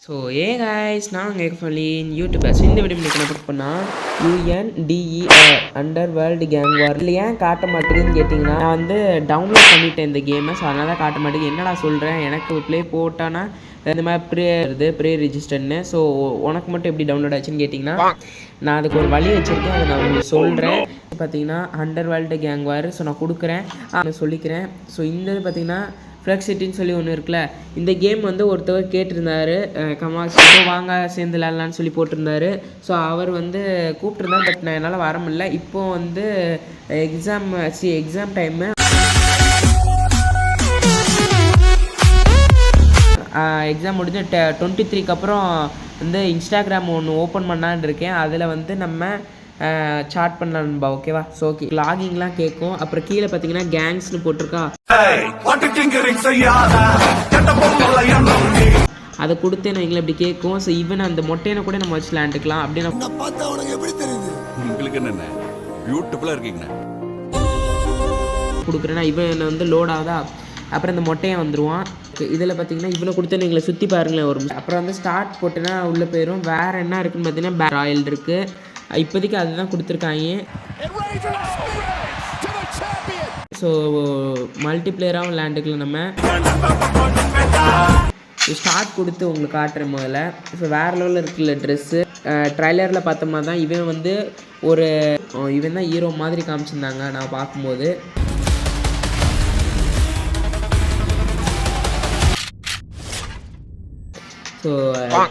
So guys நான் உங்கள் எக்ஃபலின் YouTubers இந்த வீடியோ என்ன பார்க்க பண்ணால் UNDER அண்டர் வேர்ல்டு கேங் வார் இல்லை ஏன் காட்ட மாட்டேங்குதுன்னு கேட்டிங்கன்னா நான் வந்து டவுன்லோட் பண்ணிட்டேன் இந்த கேமை. ஸோ அதனால தான் காட்ட மாட்டேங்குது. என்னடா சொல்கிறேன், எனக்கு ப்ளே போட்டானா இந்த மாதிரி ப்ரே ரிஜிஸ்டர்னு. ஸோ உனக்கு மட்டும் எப்படி டவுன்லோட் ஆச்சுன்னு கேட்டிங்கன்னா நான் அதுக்கு ஒரு வழி வச்சுருக்கேன், அதை நான் உங்களுக்கு சொல்கிறேன். பார்த்தீங்கன்னா அண்டர் வேர்ல்டு கேங் வார். ஸோ நான் கொடுக்குறேன், நான் சொல்லிக்கிறேன். ஸோ இந்த இது பார்த்தீங்கன்னா ஃப்ளெக்ஸிட்டின்னு சொல்லி ஒன்று இருக்குல்ல, இந்த கேம் வந்து ஒருத்தவர் கேட்டிருந்தாரு, கமாஸ் வாங்க சேர்ந்து விளாட்லான்னு சொல்லி போட்டிருந்தாரு. ஸோ அவர் வந்து கூப்பிட்ருந்தார், பட் நான் என்னால் வர முடியல. இப்போது வந்து எக்ஸாம் டைமு, எக்ஸாம் முடிஞ்சு 23க்கு அப்புறம் வந்து இன்ஸ்டாகிராம் ஒன்று ஓப்பன் பண்ணான்னு இருக்கேன். அதில் வந்து நம்ம சாட் பண்ணலாம்பா, ஓகேவா? ஸோ ஓகே, லாகிங்லாம் கேட்கும். அப்புறம் கீழே பார்த்தீங்கன்னா கேங்ஸ்னு போட்டிருக்கா, அதை கொடுத்தேன்னு வைங்களேன் இப்படி கேட்கும். ஸோ ஈவன் அந்த மொட்டையை கூட நம்ம வச்சு விளாண்டுக்கலாம். அப்படின்னு கொடுக்குறேன்னா இவன் வந்து லோட் ஆகுதா, அப்புறம் இந்த மொட்டையை வந்துடுவான். இதில் பார்த்தீங்கன்னா இவ்வளோ கொடுத்தேன்னு எங்களை சுற்றி பாருங்களேன் ஒரு நிமிஷம். அப்புறம் வந்து ஸ்டார்ட் போட்டேன்னா உள்ளே போயிடும். வேறு என்ன இருக்குதுன்னு பார்த்தீங்கன்னா ராயல் இருக்குது. இப்போதைக்கு அதுதான் கொடுத்துருக்காங்க. ஸோ மல்டிப்ளேயராகவும் விளையாண்டுக்கலாம் நம்ம. ஸ்டார்ட் கொடுத்து உங்களுக்கு காட்டுறேன் முதல்ல. ஸோ வேறு லெவலில் இருக்குல்ல ட்ரெஸ்ஸு. ட்ரைலரில் பார்த்த மாதிரி தான் இவன் வந்து இவன் தான் ஹீரோ மாதிரி காமிச்சிருந்தாங்க நான் பார்க்கும்போது. ஸோ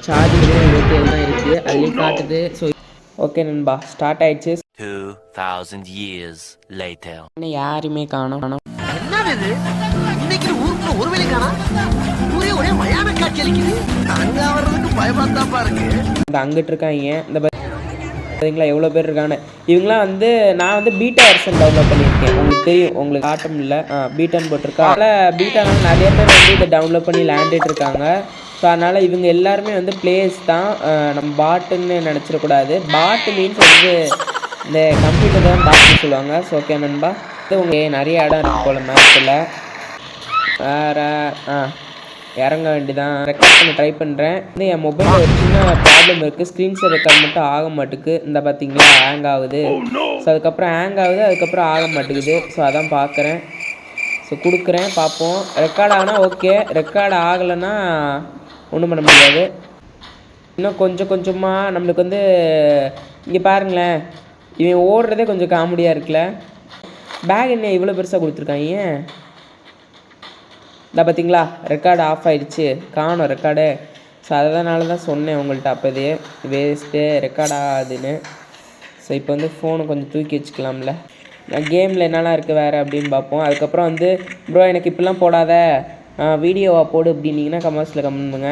சார்ஜிங் 27 தான் இருக்குது, அதுலேயும் காட்டுது. ஸோ ஓகே நண்பா, ஸ்டார்ட் ஆயிடுச்சு. 2000 years later. யாருமே காணோம். என்னது இன்னைக்கு ஊருக்கு ஒரு வேளை காணோம். ஒரே மயான காட்சி அளிக்குது. அங்க வர்றதுக்கு பயமாத்தாப்பா இருக்கு. இந்த அங்கிட்டு இருக்காங்க, இந்த பார்த்தீங்களா எவ்வளோ பேர் இருக்காங்க. இவங்களாம் வந்து நான் வந்து பீட்டா வெர்ஷன் டவுன்லோட் பண்ணியிருக்கேன். உங்களுக்கு தெரியும், உங்களுக்கு காட்டும் இல்லை, பீட்டான்னு போட்டிருக்கா. அதனால் பீட்டானால நிறைய பேர் வந்து இதை டவுன்லோட் பண்ணி விளையாண்டுட்டு இருக்காங்க. ஸோ அதனால் இவங்க எல்லாருமே வந்து பிளேயர்ஸ் தான், நம்ம பாட்டுன்னு நினச்சிடக்கூடாது. பாட்டு மீன்ஸ் வந்து இந்த கம்ப்யூட்டர் தான் பாட்டுன்னு சொல்லுவாங்க. ஸோ ஓகே நண்பா, இது உங்கள் நிறைய இடம் இருக்குது போல் மேப்பில். வேறு இறங்க வேண்டிதான். ரெக்கார்ட் பண்ண ட்ரை பண்ணுறேன். வந்து என் மொபைலில் ஒரு சின்ன ப்ராப்ளம் இருக்குது, ஸ்க்ரீன்ஷாட் ரெக்கார்ட் மட்டும் ஆக மாட்டுக்கு. இந்த பார்த்தீங்களா ஹேங் ஆகுது. ஸோ அதுக்கப்புறம் ஹேங் ஆகுது, அதுக்கப்புறம் ஆக மாட்டேங்குது. ஸோ அதான் பார்க்குறேன். ஸோ கொடுக்குறேன், பார்ப்போம். ரெக்கார்ட் ஆனால் ஓகே, ரெக்கார்ட் ஆகலைன்னா ஒன்றும் பண்ண முடியாது. இன்னும் கொஞ்சம் கொஞ்சமாக நம்மளுக்கு வந்து இங்கே பாருங்களேன், இவன் ஓடுறதே கொஞ்சம் காமெடியாக இருக்குல்ல. பேக் என்ன இவ்வளோ பெருசாக கொடுத்துருக்காங்க. இந்த பார்த்தீங்களா ரெக்கார்டு ஆஃப் ஆகிடுச்சு, காணும் ரெக்கார்டு. ஸோ அதனால தான் சொன்னேன் உங்கள்கிட்ட அப்போதே வேஸ்ட்டு ரெக்கார்ட் ஆகாதுன்னு. ஸோ இப்போ வந்து ஃபோனை கொஞ்சம் தூக்கி வச்சுக்கலாம்ல. நான் கேமில் என்னெல்லாம் இருக்குது வேறு அப்படின்னு பார்ப்போம். அதுக்கப்புறம் வந்து ப்ரோ எனக்கு இப்படிலாம் போடாத, வீடியோவாக போடு அப்படின்னீங்கன்னா கமெண்ட்ஸில் கமெண்ட் பண்ணுங்க.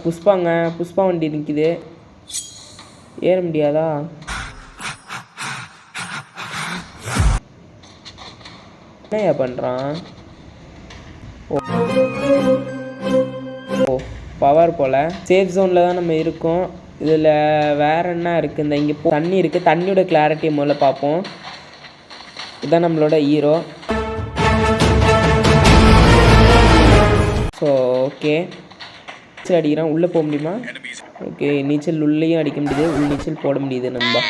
புஷ்பா வண்டி நிற்கிது, ஏற முடியாதா? என்னையா பண்ணுறான்? ஓ பவர் போல். சேஃப் ஜோனில் தான் நம்ம இருக்கோம். இதில் வேறு என்ன இருக்குது, இந்த இங்கே தண்ணி இருக்குது. தண்ணியோட கிளாரிட்டியை முதல்ல பார்ப்போம். இதுதான் நம்மளோட ஹீரோ. ஸோ ஓகே, நீச்சல் அடிக்கிறான், உள்ளே போக முடியுமா? ஓகே, நீச்சல் உள்ளேயும் அடிக்க முடியுது, உள் நீச்சல் போட முடியுது. நண்பா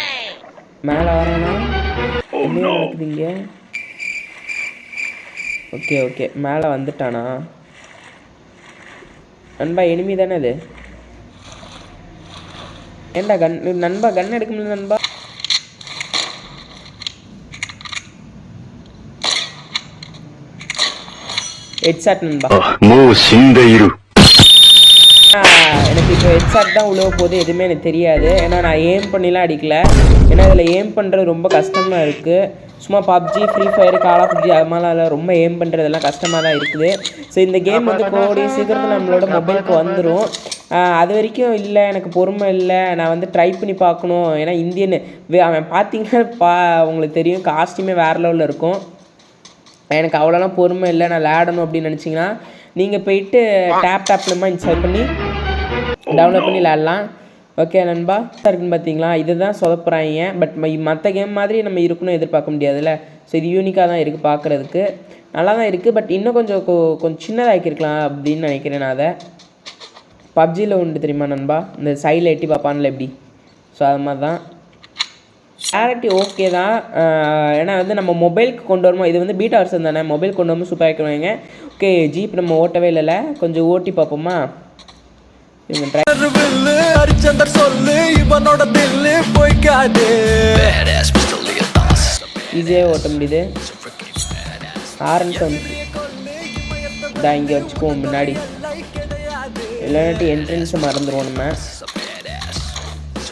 மேலே வரானா? என்ன நடக்குது இங்கே? ஓகே ஓகே, மேலே வந்துட்டானா நண்பா? எனிமி தானே அது? ஏண்டா நண்பா கன் எடுக்க முடியல நண்பா. ஹெட்ஷாட் நண்பா. எனக்கு இப்போ ஹெட்ஷாட் தான் உழுவ போகுது, எதுவுமே எனக்கு தெரியாது. ஏன்னா நான் ஏம் பண்ணிலாம் அடிக்கல. ஏன்னா இதில் ஏம் பண்ணுறது ரொம்ப கஷ்டமாக இருக்குது. சும்மா PUBG, free fire, call of duty அது மாதிரிலாம் ரொம்ப ஏம் பண்ணுறதெல்லாம் கஷ்டமாக தான் இருக்குது. ஸோ இந்த கேம் வந்து கூடிய சீக்கிரத்தில் நம்மளோட மொபைலுக்கு வந்துடும். அது வரைக்கும் இல்லை, எனக்கு பொறுமை இல்லை. நான் வந்து ட்ரை பண்ணி பார்க்கணும். ஏன்னா இந்தியன் அவன் பார்த்தீங்கன்னா உங்களுக்கு தெரியும், காஸ்ட்யூமே வேறு லெவலில் இருக்கும். எனக்கு அவ்வளோலாம் பொறுமை இல்லை, நான் விளையாடணும் அப்படின்னு நினச்சிங்கன்னா நீங்கள் போயிட்டு டேப்லமா இன்ஸ்டால் பண்ணி டவுன்லோட் பண்ணி விளையாடலாம். ஓகே நண்பா, இருக்குன்னு பார்த்தீங்களா, இது தான் சொதப்புறாங்க. பட் மற்ற கேம் மாதிரி நம்ம இருக்கணும் எதிர்பார்க்க முடியாதுல்ல. ஸோ இது யூனிக்காக தான் இருக்குது, பார்க்குறதுக்கு நல்லா தான் இருக்குது. பட் இன்னும் கொஞ்சம் சின்னதாக்கியிருக்கலாம் அப்படின்னு நினைக்கிறேன் நான். அதை பப்ஜியில் உண்டு தெரியுமா நண்பா, இந்த சைடில் எட்டி பார்ப்பான்ல எப்படி, ஸோ அது மாதிரி தான். கிளாரிட்டி ஓகே தான், ஏன்னா வந்து நம்ம மொபைலுக்கு கொண்டு வருமோ, இது வந்து பீட்டா வெர்ஷன் தானே, மொபைல் கொண்டு வரும்போது சூப்பராக வைக்கிறவங்க. ஓகே ஜீப் நம்ம ஓட்டவே இல்லைல்ல, கொஞ்சம் ஓட்டி பார்ப்போமா. ஈஸியாக ஓட்ட முடியுது. ஆரன்ஸ் வந்து இதான் இங்கே வச்சுக்குவோம் முன்னாடி, இல்லைன்னாட்டி என்ட்ரன்ஸை மறந்துடுவோம் நம்ம.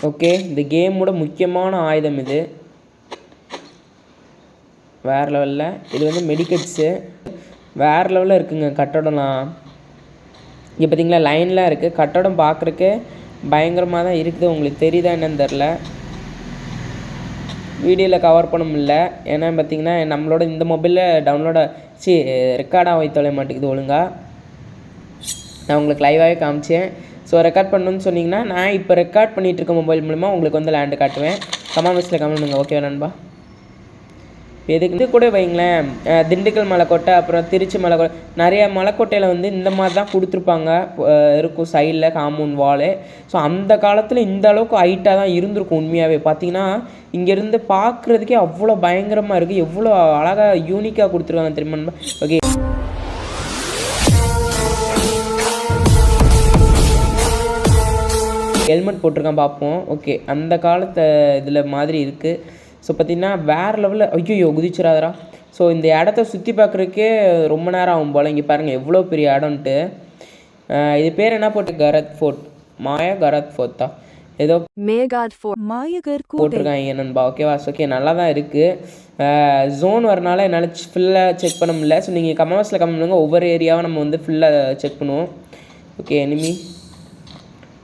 ஓகே இந்த கேமோட முக்கியமான ஆயுதம் இது, வேறு லெவலில். இது வந்து மெடிக்கட்ஸு வேறு லெவலில் இருக்குங்க. கட்டடம்லாம் இங்கே பார்த்தீங்களா லைன்லாம் இருக்குது. கட்டடம் பார்க்குறக்கு பயங்கரமாக தான் இருக்குது. உங்களுக்கு தெரியுதா என்னன்னு தெரில, வீடியோவில் கவர் பண்ண முடியல. ஏன்னா பார்த்தீங்கன்னா நம்மளோட இந்த மொபைலில் ரெக்கார்டாக வைத்தொலைய மாட்டேங்குது ஒழுங்காக. நான் உங்களுக்கு லைவாகவே காமிச்சேன். ஸோ ரெக்கார்ட் பண்ணணுன்னு சொன்னிங்கன்னா நான் இப்போ ரெக்கார்ட் பண்ணிகிட்டு இருக்க மொபைல் மூலமாக உங்களுக்கு வந்து லேண்டு காட்டுவேன். கமெண்ட் பாக்ஸில் கமெண்ட் பண்ணுங்க. ஓகே நண்பா. எதுக்கு இது கூட வைங்களேன், திண்டுக்கல் மலைக்கோட்டை, அப்புறம் திருச்சி மலைக்கோட்டை, நிறைய மலைக்கோட்டையில் வந்து இந்த மாதிரி தான் கொடுத்துருப்பாங்க, இருக்கும் சைடில் காம்பவுண்ட் வாலு. ஸோ அந்த காலத்தில் இந்த அளவுக்கு ஹைட்டாக தான் இருந்திருக்கும் உண்மையாகவே. பார்த்தீங்கன்னா இங்கேருந்து பார்க்குறதுக்கே அவ்வளோ பயங்கரமாக இருக்குது, எவ்வளோ அழகாக யூனிக்காக கொடுத்துருக்காங்க தெரியுமா. ஓகே ஹெல்மெட் போட்டிருக்கான் பார்ப்போம். ஓகே அந்த காலத்து இதில் மாதிரி இருக்குது. ஸோ பார்த்திங்கன்னா வேறு லெவலில் ஐயோ குதிச்சிடாதரா. ஸோ இந்த இடத்த சுற்றி பார்க்குறதுக்கே ரொம்ப நேரம் ஆகும் போல். இங்கே பாருங்கள் எவ்வளோ பெரிய இடம்ன்ட்டு. இது பேர் என்ன போட்டு, கரத் ஃபோர்ட், மாயா கரத் ஃபோர்ட்டா ஏதோ போட்டிருக்காங்க நண்பா. ஓகேவா. ஓகே நல்லா தான் இருக்குது. ஜோன் வரனால என்னால் ஃபுல்லாக செக் பண்ண முடியல. ஸோ நீங்கள் கமெண்ட் பாக்ஸில் கமெண்ட் பண்ணுங்கள், ஒவ்வொரு ஏரியாவும் நம்ம வந்து ஃபுல்லாக செக் பண்ணுவோம். ஓகே எனிமி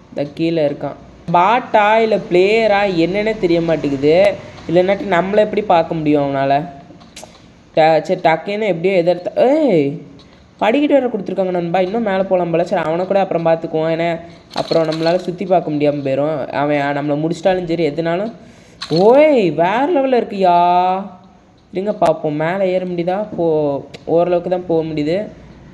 இந்த கீழே இருக்கான். பாட்டா இல்லை பிளேயரா என்னென்ன தெரிய மாட்டேங்குது. இல்லைன்னாட்டி நம்மளை எப்படி பார்க்க முடியும் அவனால். சரி டக்குன்னு எப்படியோ எதிர்த்த படிக்கிட்டு வர கொடுத்துருக்காங்க நண்பா. இன்னும் மேலே போகலாம் போல. சரி அவனை கூட அப்புறம் பார்த்துக்குவோம், ஏன்னா அப்புறம் நம்மளால் சுற்றி பார்க்க முடியாமல் போயிடும். அவன் நம்மளை முடிச்சிட்டாலும் சரி எதுனாலும். வேறு லெவலில் இருக்குயா. இருங்க பார்ப்போம், மேலே ஏற முடியுதா. ஓரளவுக்கு தான் போக முடியுது.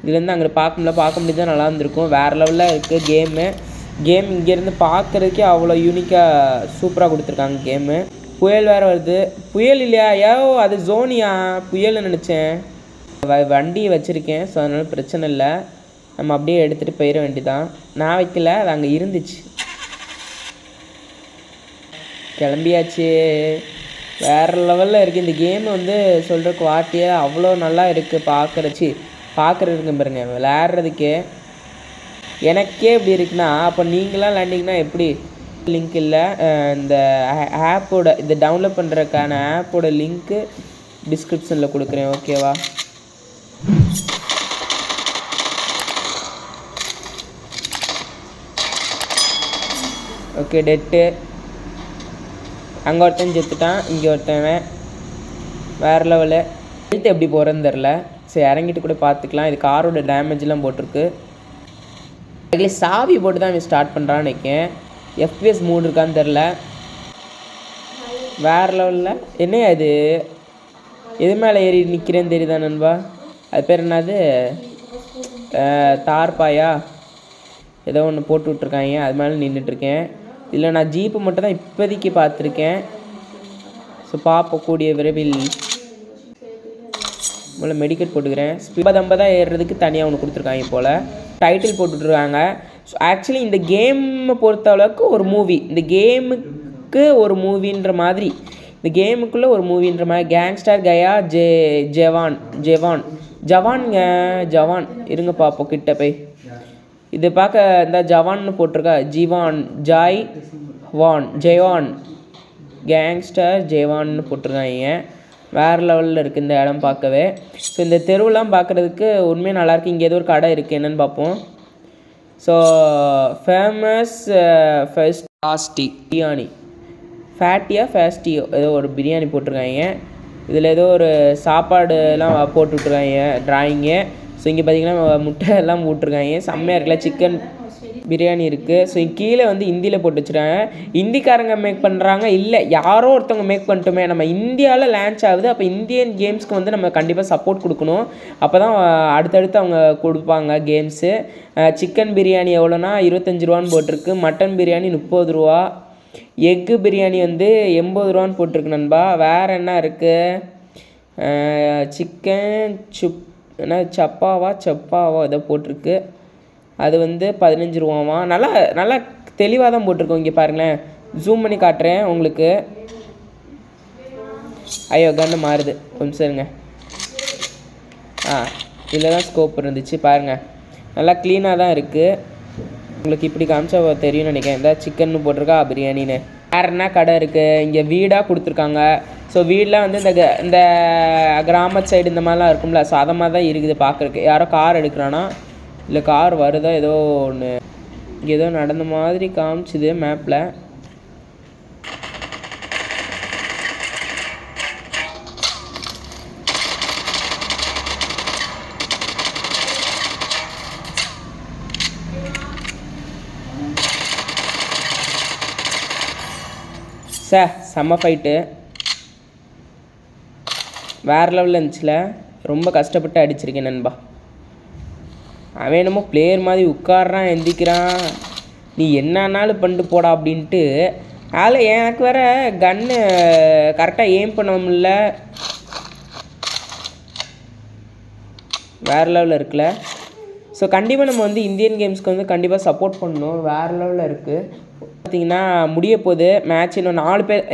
இதுலேருந்து அங்கே பார்க்க முடியுதா, நல்லா இருந்திருக்கும். வேறு லெவலில் இருக்குது கேம் இங்கேருந்து பார்க்குறதுக்கே அவ்வளோ யூனிக்காக சூப்பராக கொடுத்துருக்காங்க கேமு. புயல் வேறு வருது. புயல் இல்லையா, அது ஜோனியா, புயல்னு நினச்சேன். வண்டி வச்சுருக்கேன், ஸோ அதனால பிரச்சனை இல்லை. நம்ம அப்படியே எடுத்துகிட்டு போயிட வேண்டியதான். நான் வைக்கல, அது அங்கே இருந்துச்சு. கிளம்பியாச்சு. வேறு லெவலில் இருக்குது இந்த கேம். வந்து சொல்கிற குவாலிட்டியாக அவ்வளோ நல்லா இருக்குது பார்க்குறதுக்கு பாருங்க, விளையாடுறதுக்கே எனக்கே இப்படி இருக்குன்னா அப்போ நீங்களாம் விளாண்டிங்கன்னா எப்படி. லிங்க் இல்லை, இந்த ஆப்போட இதை டவுன்லோட் பண்ணுறதுக்கான ஆப்போட லிங்க்கு டிஸ்கிரிப்ஷனில் கொடுக்குறேன். ஓகேவா. Okay dead. அங்கே ஒருத்தன் செத்துட்டான், இங்கே ஒருத்தன் வேறு லெவலு. ஹெல்த் எப்படி போகிறேன்னு தெரில. சரி இறங்கிட்டு கூட பார்த்துக்கலாம். இது காரோட டேமேஜ்லாம் போட்டிருக்கு. அதுலேயே சாவி போட்டு தான் இவன் ஸ்டார்ட் பண்ணுறான்னு நினைக்கேன். FPS 3 இருக்கான்னு தெரில. வேறு லெவலில் என்ன அது, எது மேலே ஏறி நிற்கிறேன்னு தெரியுதா நண்பா. அது பேர் என்னது, தார்பாயா ஏதோ ஒன்று போட்டு விட்ருக்காங்க, அது மேலே நின்றுட்டுருக்கேன். இதில் நான் ஜீப்பு மட்டும் தான் இப்போதைக்கு பார்த்துருக்கேன். ஸோ பார்க்கக்கூடிய விரைவில் முதல்ல மெடிக்கெட் போட்டுக்கிறேன். 50 ஏறுறதுக்கு தனியாக ஒன்று கொடுத்துருக்காங்க போல். டைட்டில் போட்டுட்ருக்காங்க. ஸோ ஆக்சுவலி இந்த கேமை பொறுத்த அளவுக்கு ஒரு மூவி, இந்த கேமுக்கு ஒரு மூவின்ற மாதிரி, இந்த கேமுக்குள்ளே ஒரு மூவின்ற மாதிரி. கேங்ஸ்டர் கயா ஜவான் இருங்க பார்ப்போம் கிட்ட போய். இது பார்க்க இந்த ஜவான்னு போட்டிருக்கா, ஜெவான் கேங்ஸ்டர் ஜெவான்னு போட்டிருக்காங்க. வேறு லெவலில் இருக்குது இந்த இடம் பார்க்கவே. ஸோ இந்த தெருவெலாம் பார்க்குறதுக்கு உண்மையாக நல்லாயிருக்கு. இங்கே ஏதோ ஒரு கடை இருக்குது, என்னென்னு பார்ப்போம். ஸோ ஃபேமஸ் பிரியாணி ஃபேஸ்டியோ ஏதோ ஒரு பிரியாணி போட்டிருக்காங்க. இதில் ஏதோ ஒரு சாப்பாடுலாம் போட்டு விட்ருக்காங்க ட்ராயிங்கு. ஸோ இங்கே பார்த்தீங்கன்னா முட்டை எல்லாம் போட்டிருக்காங்க. செம்மையாக இருக்குல்ல. சிக்கன் பிரியாணி இருக்குது. ஸோ கீழே வந்து ஹிந்தியில் போட்டு வச்சுருக்காங்க. ஹிந்திக்காரங்க மேக் பண்ணுறாங்க இல்லை யாரோ ஒருத்தவங்க மேக் பண்ணிட்டோமே, நம்ம இந்தியாவில் லான்ச் ஆகுது. அப்போ இந்தியன் கேம்ஸ்க்கு வந்து நம்ம கண்டிப்பாக சப்போர்ட் கொடுக்கணும். அப்போ தான் அடுத்தடுத்து அவங்க கொடுப்பாங்க கேம்ஸு. சிக்கன் பிரியாணி எவ்வளோனா 25 ரூபான்னு போட்டிருக்கு. மட்டன் பிரியாணி 30 ரூபா. எக்கு பிரியாணி வந்து 80 ரூபான்னு போட்டிருக்கு நண்பா. வேறு என்ன இருக்குது? சிக்கன் என்ன சப்பாவா இதை போட்டிருக்கு. அது வந்து 15 ரூபாவா. நல்லா தெளிவாக தான் போட்டிருக்கோம். இங்கே பாருங்களேன், ஜூம் பண்ணி காட்டுறேன் உங்களுக்கு. ஐயோ கன்று மாறுது, கொஞ்சம் இருங்க. இதில் தான் ஸ்கோப் இருந்துச்சு பாருங்கள். நல்லா க்ளீனாக தான் இருக்குது. உங்களுக்கு இப்படி காமிச்சா தெரியும்னு நினைக்கிறேன். இந்த சிக்கன்னு போட்டிருக்கா, பிரியாணின்னு. வேறு என்ன கடை இருக்குது? இங்கே வீடாக கொடுத்துருக்காங்க. ஸோ வீடெலாம் வந்து இந்த கிராம சைடு இந்த மாதிரிலாம் இருக்கும்ல, ஸோ அதை மாதிரி தான் இருக்குது பார்க்குறக்கு. யாரோ கார் எடுக்கிறானா இல்லை கார் வருதா ஏதோ ஒன்று. இங்கே ஏதோ நடந்த மாதிரி காமிச்சுது மேப்பில். செம்ம ஃபைட்டு, வேறு லெவலில் இருந்துச்சுல. ரொம்ப கஷ்டப்பட்டு அடிச்சிருக்கேன் நண்பா. அவன் என்னமோ பிளேயர் மாதிரி உட்கார்றான், எந்திக்கிறான், நீ என்னன்னாலும் பண்ணிட்டு போடா அப்படின்ட்டு. அதில் எனக்கு வேறு கன்று கரெக்டாக எய்ம் பண்ண முடியல. வேறு லெவலில் இருக்குல்ல. ஸோ கண்டிப்பாக நம்ம வந்து இந்தியன் கேம்ஸ்க்கு வந்து கண்டிப்பாக சப்போர்ட் பண்ணணும். வேறு லெவலில் இருக்குது. பார்த்திங்கன்னா முடிய போகுது மேட்ச். இன்னும் 4 பேர்,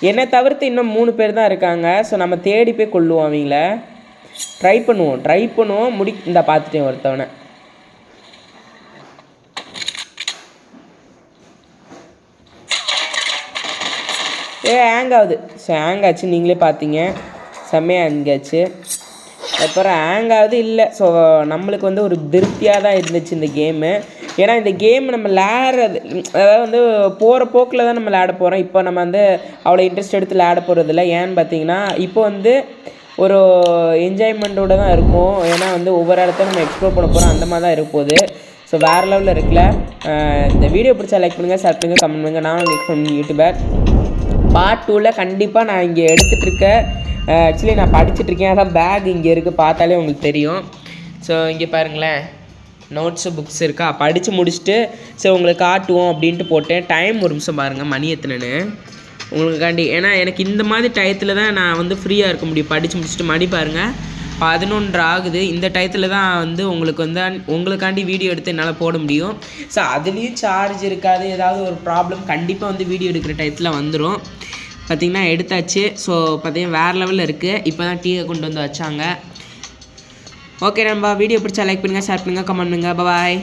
என்னை தவிர்த்து இன்னும் 3 பேர் தான் இருக்காங்க. ஸோ நம்ம தேடி போய் கொள்ளுவோம் அவங்கள. ட்ரை பண்ணுவோம். இந்த பார்த்துட்டேன் ஒருத்தவனை. ஹேங் ஆகுது. ஸோ ஹேங் ஆச்சு, நீங்களே பார்த்தீங்க. செம்மையாக ஹேங் ஆச்சு. அப்புறம் ஹேங் ஆகுது இல்லை. ஸோ நம்மளுக்கு வந்து ஒரு திருப்தியாக தான் இருந்துச்சு இந்த கேமு. ஏன்னா இந்த கேம் நம்ம விளையாடுறது, அதாவது வந்து போகிற போக்கில் தான் நம்ம விளையாட போகிறோம். இப்போ நம்ம வந்து அவ்வளோ இன்ட்ரெஸ்ட் எடுத்து விளையாட போகிறதில்ல. ஏன்னு பார்த்தீங்கன்னா இப்போ வந்து ஒரு என்ஜாய்மெண்ட்டோடு தான் இருக்கும். ஏன்னா வந்து ஒவ்வொரு இடத்த நம்ம எக்ஸ்ப்ளோர் பண்ண போகிறோம், அந்த மாதிரி தான் இருக்க போகுது. ஸோ வேறு லெவலில் இருக்குல்ல. இந்த வீடியோ பிடிச்சா லைக் பண்ணுங்கள், ஷேர் பண்ணுங்கள், கமெண்ட் பண்ணுங்கள். நான் உங்களுக்கு யூடியூபர் பார்ட் 2ல் கண்டிப்பாக நான் இங்கே எடுத்துகிட்ருக்கேன். ஆக்சுவலி நான் படிச்சுட்ருக்கேன். அதான் பேக் இங்கே இருக்குது, பார்த்தாலே உங்களுக்கு தெரியும். ஸோ இங்கே பாருங்களேன், நோட்ஸு புக்ஸ் இருக்கா, படித்து முடிச்சுட்டு ஸோ உங்களுக்கு காட்டுவோம் அப்படின்ட்டு போட்டேன். டைம் ஒரு நிமிஷம் பாருங்கள், மணி எத்தனைன்னு உங்களுக்காண்டி. ஏன்னா எனக்கு இந்த மாதிரி டயத்தில் தான் நான் வந்து ஃப்ரீயாக இருக்க முடியும். படித்து முடிச்சுட்டு மணி பாருங்கள் 11 ஆகுது. இந்த டயத்தில் தான் வந்து உங்களுக்காண்டி வீடியோ எடுத்து என்னால் போட முடியும். ஸோ அதுலேயும் சார்ஜ் இருக்காது, ஏதாவது ஒரு ப்ராப்ளம் கண்டிப்பாக வந்து வீடியோ எடுக்கிற டயத்தில் வந்துடும். பார்த்திங்கன்னா எடுத்தாச்சு. ஸோ பார்த்திங்கன்னா வேறு லெவலில் இருக்குது. இப்போ தான் டீயை கொண்டு வந்து வச்சாங்க. ஓகே நண்பா, வீடியோ பிடிச்சா லைக் பண்ணுங்கள், ஷேர் பண்ணுங்கள், கமெண்ட் பண்ணுங்கள். பாய்.